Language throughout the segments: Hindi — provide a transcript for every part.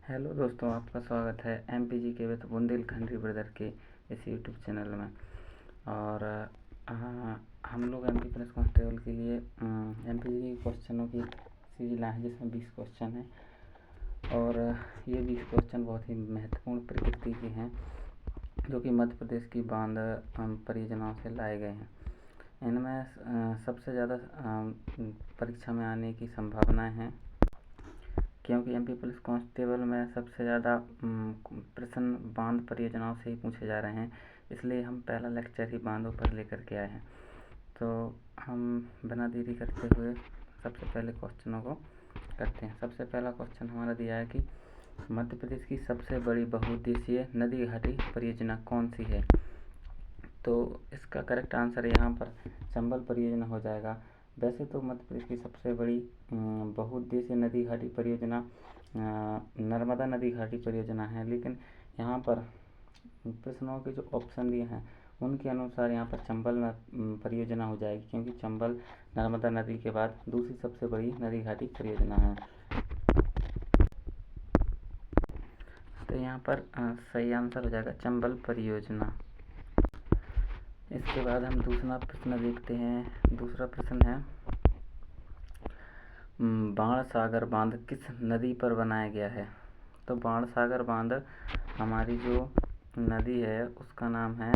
हेलो दोस्तों, आपका स्वागत है एमपीजी के विद बुंदेलखंडी ब्रदर के इस यूट्यूब चैनल में। और हम लोग एमपी प्रेस कांस्टेबल के लिए एमपीजी के क्वेश्चनों की सीरीज लाए हैं, जिसमें 20 क्वेश्चन हैं। और ये 20 क्वेश्चन बहुत ही महत्वपूर्ण प्रकृति के हैं, जो कि मध्य प्रदेश की बांध परियोजनाओं से लाए गए हैं। इनमें सबसे ज़्यादा परीक्षा में आने की संभावनाएं हैं, क्योंकि एमपी पुलिस कांस्टेबल में सबसे ज़्यादा प्रश्न बांध परियोजनाओं से ही पूछे जा रहे हैं। इसलिए हम पहला लेक्चर ही बांधों पर लेकर के आए हैं। तो हम बिना देरी करते हुए सबसे पहले क्वेश्चनों को करते हैं। सबसे पहला क्वेश्चन हमारा दिया है कि मध्य प्रदेश की सबसे बड़ी बहुउद्देशीय नदी घाटी परियोजना कौन सी है। तो इसका करेक्ट आंसर यहाँ पर चंबल परियोजना हो जाएगा। वैसे तो मध्य प्रदेश की सबसे बड़ी बहुउद्देशीय नदी घाटी परियोजना नर्मदा नदी घाटी परियोजना है, लेकिन यहाँ पर प्रश्नों के जो ऑप्शन दिए हैं उनके अनुसार यहाँ पर चंबल परियोजना हो जाएगी, क्योंकि चंबल नर्मदा नदी के बाद दूसरी सबसे बड़ी नदी घाटी परियोजना है। तो यहाँ पर सही आंसर हो जाएगा चंबल परियोजना। इसके बाद हम दूसरा प्रश्न देखते हैं। दूसरा प्रश्न है, बाणसागर बांध किस नदी पर बनाया गया है। तो बाणसागर बांध हमारी जो नदी है उसका नाम है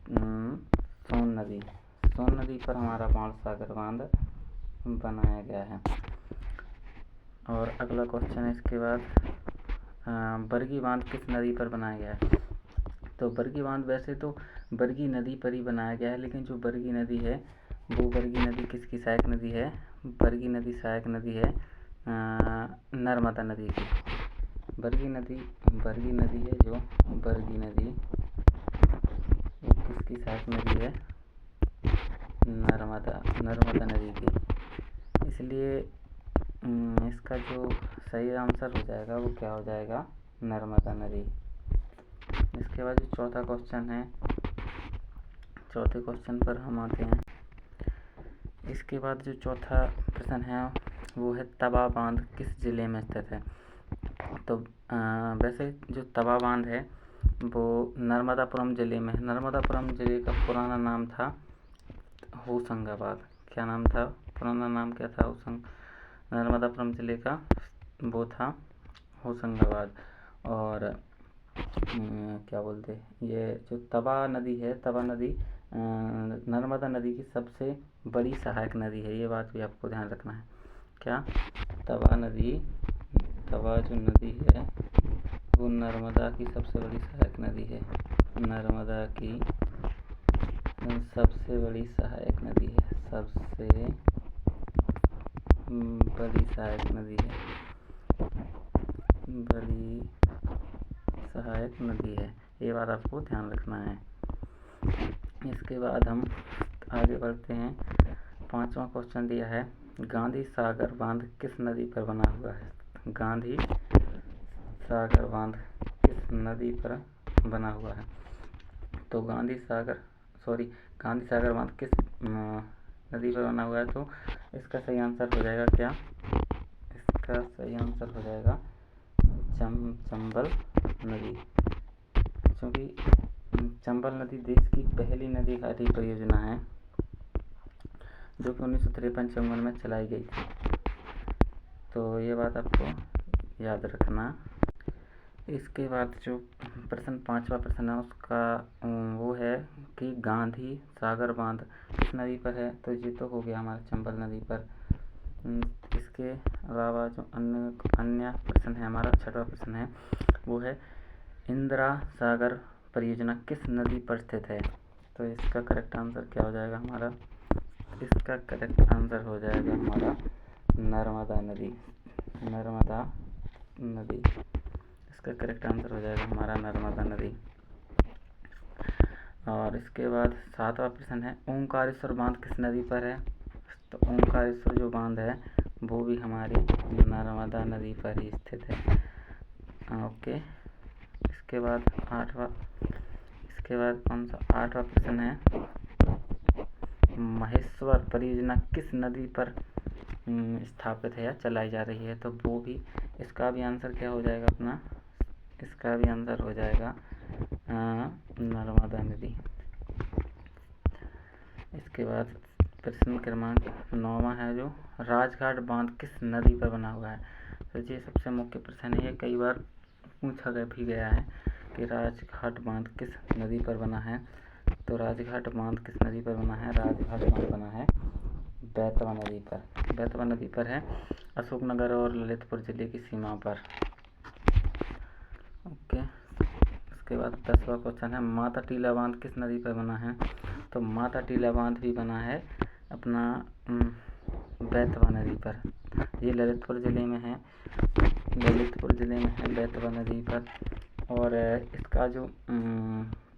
सोन नदी। सोन नदी पर हमारा बाणसागर बांध बनाया गया है। और अगला क्वेश्चन है इसके बाद, बरगी बांध किस नदी पर बनाया गया है। तो बरगी बांध वैसे तो बरगी नदी पर ही बनाया गया है, लेकिन जो बरगी नदी है वो बरगी नदी किसकी सहायक नदी है। बरगी नदी सहायक नदी है नर्मदा नदी की। बरगी नदी है जो बरगी नदी वो किसकी सहायक नदी है, नर्मदा नदी की। इसलिए इसका जो सही आंसर हो जाएगा वो क्या हो जाएगा, नर्मदा नदी। इसके बाद जो चौथा क्वेश्चन है, चौथे क्वेश्चन पर हम आते हैं। इसके बाद जो चौथा प्रश्न है वो है तवा बांध किस जिले में स्थित है। तो वैसे जो तवा बांध है वो नर्मदापुरम जिले में है। नर्मदापुरम जिले का पुराना नाम था होशंगाबाद। क्या नाम था, पुराना नाम क्या था, नर्मदापुरम जिले का वो था होशंगाबाद। और क्या बोलते, ये जो तवा नदी है, तवा नदी नर्मदा नदी की सबसे बड़ी सहायक नदी है। ये बात भी आपको ध्यान रखना है। क्या, तवा जो नदी है वो नर्मदा की सबसे बड़ी सहायक नदी है। नर्मदा की सबसे बड़ी सहायक नदी है, सबसे बड़ी सहायक नदी है, बड़ी सहायक नदी है। ये बात आपको ध्यान रखना है। इसके बाद हम आगे बढ़ते हैं। पांचवा क्वेश्चन दिया है, गांधी सागर बांध किस नदी पर बना हुआ है। गांधी सागर बांध किस नदी पर बना हुआ है। तो गांधी सागर बांध किस नदी पर बना हुआ है। तो इसका सही आंसर हो जाएगा क्या, इसका सही आंसर हो जाएगा चंबल नदी, क्योंकि चंबल नदी देश की पहली नदी घाटी परियोजना है, जो कि 1953-54 में चलाई गई थी। तो ये बात आपको याद रखना। इसके बाद जो पांचवा प्रश्न है उसका वो है कि गांधी सागर बांध किस नदी पर है। तो ये तो हो गया हमारा चंबल नदी पर। इसके अलावा जो अन्य प्रश्न है, हमारा छठवां प्रश्न है वो है, इंदिरा सागर परियोजना किस नदी पर स्थित है। तो इसका करेक्ट आंसर क्या हो जाएगा हमारा, इसका करेक्ट आंसर हो जाएगा हमारा नर्मदा नदी। इसका करेक्ट आंसर हो जाएगा हमारा नर्मदा नदी। और इसके बाद सातवां प्रश्न है, ओंकारेश्वर बांध किस नदी पर है। तो ओंकारेश्वर जो बांध है वो भी हमारी नर्मदा नदी पर ही स्थित है। ओके। इसके बाद कौन सा आठवां प्रश्न है, महेश्वर परियोजना किस नदी पर स्थापित है या चलाई जा रही है, तो वो भी, इसका भी आंसर क्या हो जाएगा अपना, इसका भी आंसर हो जाएगा नर्मदा नदी। इसके बाद प्रश्न क्रमांक 9वां है जो राजघाट बांध किस नदी पर बना हुआ है। तो ये सबसे मुख्य प्रश्न है, ये कई बार पूछा भी गया है कि राजघाट बांध किस नदी पर बना है। तो राजघाट बांध किस नदी पर बना है, राजघाट बांध बना है बेतवा नदी पर। बेतवा नदी पर है, अशोकनगर और ललितपुर जिले की सीमा पर। ओके, उसके बाद 10वां क्वेश्चन है माता टीला बांध किस नदी पर बना है। तो माता टीला बांध भी बना है अपना बेतवा नदी पर। ये ललितपुर ज़िले में है, ललितपुर ज़िले में है बेतवा नदी पर। और इसका जो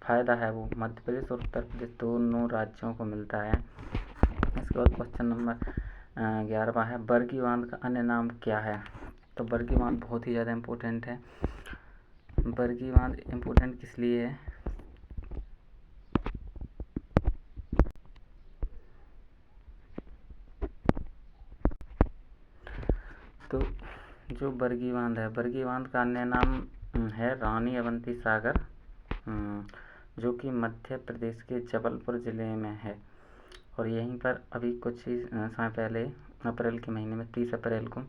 फ़ायदा है वो मध्य प्रदेश और उत्तर प्रदेश दोनों राज्यों को मिलता है। इसके बाद क्वेश्चन नंबर 11वां है बरगी बांध का अन्य नाम क्या है। तो बरगी बांध बहुत ही ज़्यादा इम्पोर्टेंट है। बरगी बांध इम्पोर्टेंट किस लिए है, तो जो बरगी बांध है, बरगी बांध का अन्य नाम है रानी अवंती सागर, जो कि मध्य प्रदेश के जबलपुर ज़िले में है। और यहीं पर अभी कुछ ही समय पहले अप्रैल के महीने में 30 अप्रैल को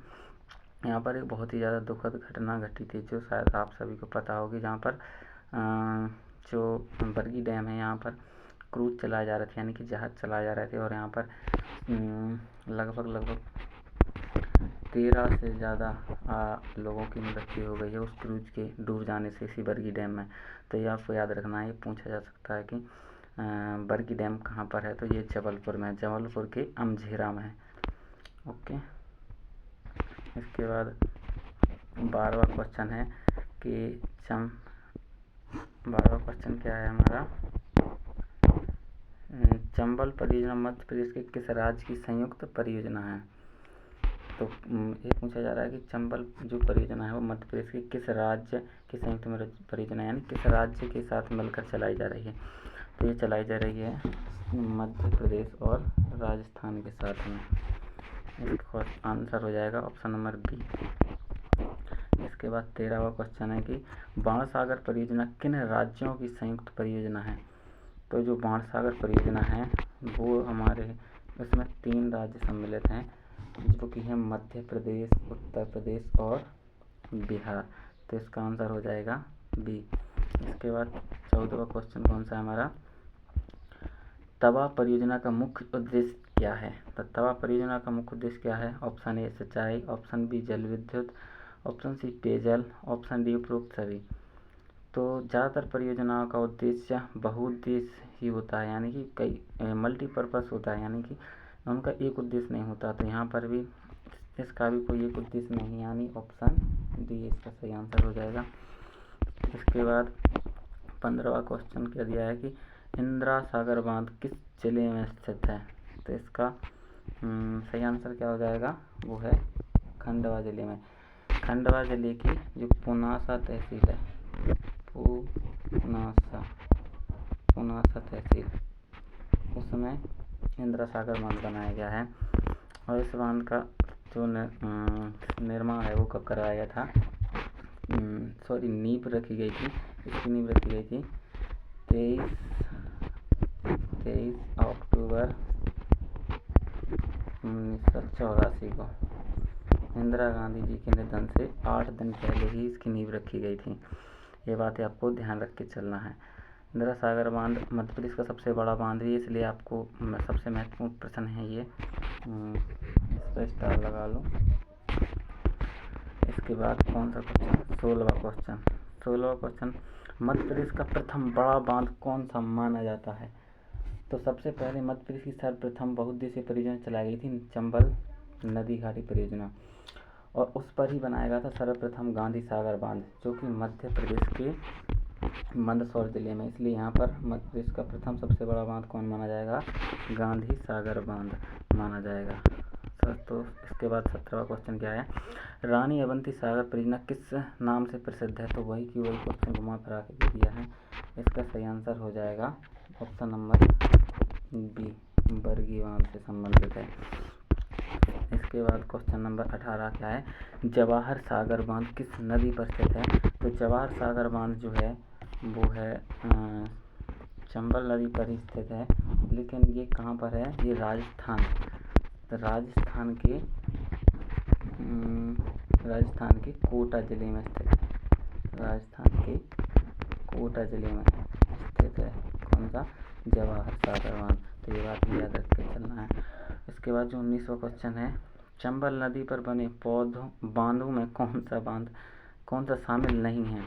यहाँ पर एक बहुत ही ज़्यादा दुखद घटना घटी थी, जो शायद आप सभी को पता होगी। जहाँ पर जो बरगी डैम है, यहाँ पर क्रूज चलाए जा रहे थे, यानी कि जहाज़ चलाए जा रहे थे। और यहाँ पर लगभग 13 से ज़्यादा लोगों की मृत्यु हो गई है उस क्रूज के डूब जाने से इसी बरगी डैम में। तो ये आपको याद रखना है। ये पूछा जा सकता है कि बरगी डैम कहाँ पर है, तो ये जबलपुर में है, जबलपुर के अमझेरा में है। ओके, इसके बाद 12वां क्वेश्चन है कि 12वां क्वेश्चन क्या है हमारा, चंबल परियोजना मध्य प्रदेश के किस राज्य की संयुक्त परियोजना है। तो ये पूछा जा रहा है कि चंबल जो परियोजना है वो मध्य प्रदेश के किस राज्य की संयुक्त परियोजना है, यानी किस राज्य के साथ मिलकर चलाई जा रही है। तो ये चलाई जा रही है मध्य प्रदेश और राजस्थान के साथ में। इसका आंसर हो जाएगा ऑप्शन नंबर बी। इसके बाद 13वां क्वेश्चन है कि बाणसागर परियोजना किन राज्यों की संयुक्त परियोजना है। तो जो बाणसागर परियोजना है वो हमारे इसमें 3 राज्य सम्मिलित हैं, जो कि है मध्य प्रदेश, उत्तर प्रदेश और बिहार। तो इसका आंसर हो जाएगा बी। इसके बाद 14वां क्वेश्चन कौन सा है हमारा, तवा परियोजना का मुख्य उद्देश्य क्या है। तो तवा परियोजना का मुख्य उद्देश्य क्या है। ऑप्शन ए सिंचाई, ऑप्शन बी जल विद्युत, ऑप्शन सी पेयजल, ऑप्शन डी उपरोक्त सभी। तो ज़्यादातर परियोजनाओं का उद्देश्य बहुउद्देश्य ही होता है, यानी कि कई मल्टीपर्पज़ होता है, यानी कि उनका एक उद्देश्य नहीं होता। तो यहाँ पर भी इसका भी कोई एक उद्देश्य नहीं, यानी ऑप्शन डी इसका सही आंसर हो जाएगा। इसके बाद 15वां क्वेश्चन क्या दिया है कि इंदिरा सागर बांध किस जिले में स्थित है। तो इसका सही आंसर क्या हो जाएगा, वो है खंडवा जिले में। खंडवा जिले की जो पुनासा तहसील है, पुनासा तहसील, उसमें इंदिरा सागर बांध बनाया गया है। और इस बांध का जो निर्माण है वो कब कराया गया था, नींव रखी गई थी, इसकी नींव रखी गई थी 23 अक्टूबर 1984 को। इंदिरा गांधी जी के निधन से 8 दिन पहले ही इसकी नींव रखी गई थी। ये बातें आपको ध्यान रख के चलना है। इंदिरा सागर बांध मध्य प्रदेश का सबसे बड़ा बांध भी है, इसलिए आपको सबसे महत्वपूर्ण प्रश्न है ये, इस पर स्टार लगा लो। इसके बाद कौन सा क्वेश्चन, 16वां क्वेश्चन, मध्य प्रदेश का प्रथम बड़ा बांध कौन सा माना जाता है। तो सबसे पहले मध्य प्रदेश की सर्वप्रथम बहुउद्देशीय परियोजना चलाई गई थी चंबल नदी घाटी परियोजना, और उस पर ही बनाया गया था सर्वप्रथम गांधी सागर बांध, जो कि मध्य प्रदेश के मंदसौर जिले में। इसलिए यहाँ पर मध्य प्रदेश का प्रथम सबसे बड़ा बांध कौन माना जाएगा, गांधी सागर बांध माना जाएगा। तो इसके बाद 17वां क्वेश्चन क्या है, रानी अवंती सागर परियोजना किस नाम से प्रसिद्ध है। तो वही की वही क्वेश्चन घुमा फिरा के दे दिया है। इसका सही आंसर हो जाएगा ऑप्शन नंबर बी, बरगी बांध से संबंधित है। इसके इसके बाद क्वेश्चन नंबर 18 क्या है, जवाहर सागर बांध किस नदी पर स्थित है। तो जवाहर सागर बांध जो है वो है चंबल नदी पर ही स्थित है, लेकिन ये कहाँ पर है, ये राजस्थान के कोटा जिले में स्थित है। राजस्थान के कोटा जिले में स्थित है कौन सा, जवाहर सागर बांध। तो ये बात याद रख के चलना है। इसके बाद जो 19वां क्वेश्चन है, चंबल नदी पर बने बांधों में कौन सा शामिल नहीं है।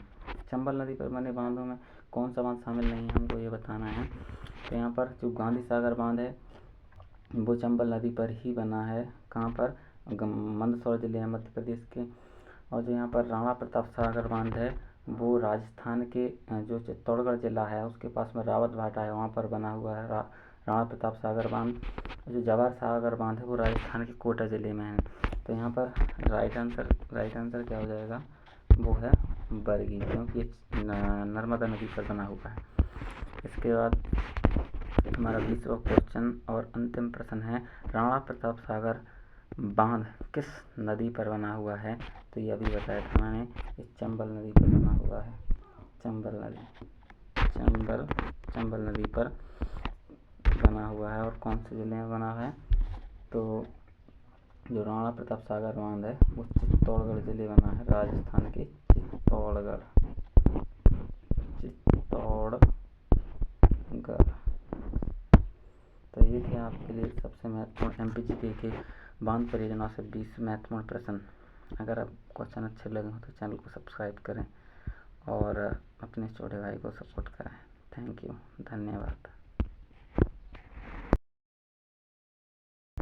चंबल नदी पर बने बांधों में कौन सा बांध शामिल नहीं है, हमको ये बताना है। तो यहाँ पर जो गांधी सागर बांध है वो चंबल नदी पर ही बना है, कहाँ पर, मंदसौर जिले है मध्य प्रदेश के। और जो यहाँ पर राणा प्रताप सागर बांध है वो राजस्थान के जो चित्तौड़गढ़ जिला है उसके पास में रावत भाटा है, वहाँ पर बना हुआ है राणा प्रताप सागर बांध। जो जवाहर सागर बांध है वो राजस्थान के कोटा जिले में है। तो यहाँ पर राइट आंसर क्या हो जाएगा, वो है बरगी, क्योंकि ये नर्मदा नदी पर बना हुआ है। इसके बाद हमारा 20वां क्वेश्चन और अंतिम प्रश्न है, राणा प्रताप सागर बांध किस नदी पर बना हुआ है। तो ये अभी बताया था मैंने, इस चंबल नदी पर बना हुआ है। चंबल नदी पर बना हुआ है। और कौन से जिले में बना है, तो जो राणा प्रताप सागर बांध है वो चित्तौड़गढ़ जिले बना है, राजस्थान के चित्तौड़गढ़। तो ये थे आपके लिए सबसे महत्वपूर्ण MPGK के बांध परियोजना से 20 महत्वपूर्ण प्रश्न। अगर आप क्वेश्चन अच्छे लगे हो तो चैनल को सब्सक्राइब करें और अपने छोटे भाई को सपोर्ट करें। थैंक यू, धन्यवाद।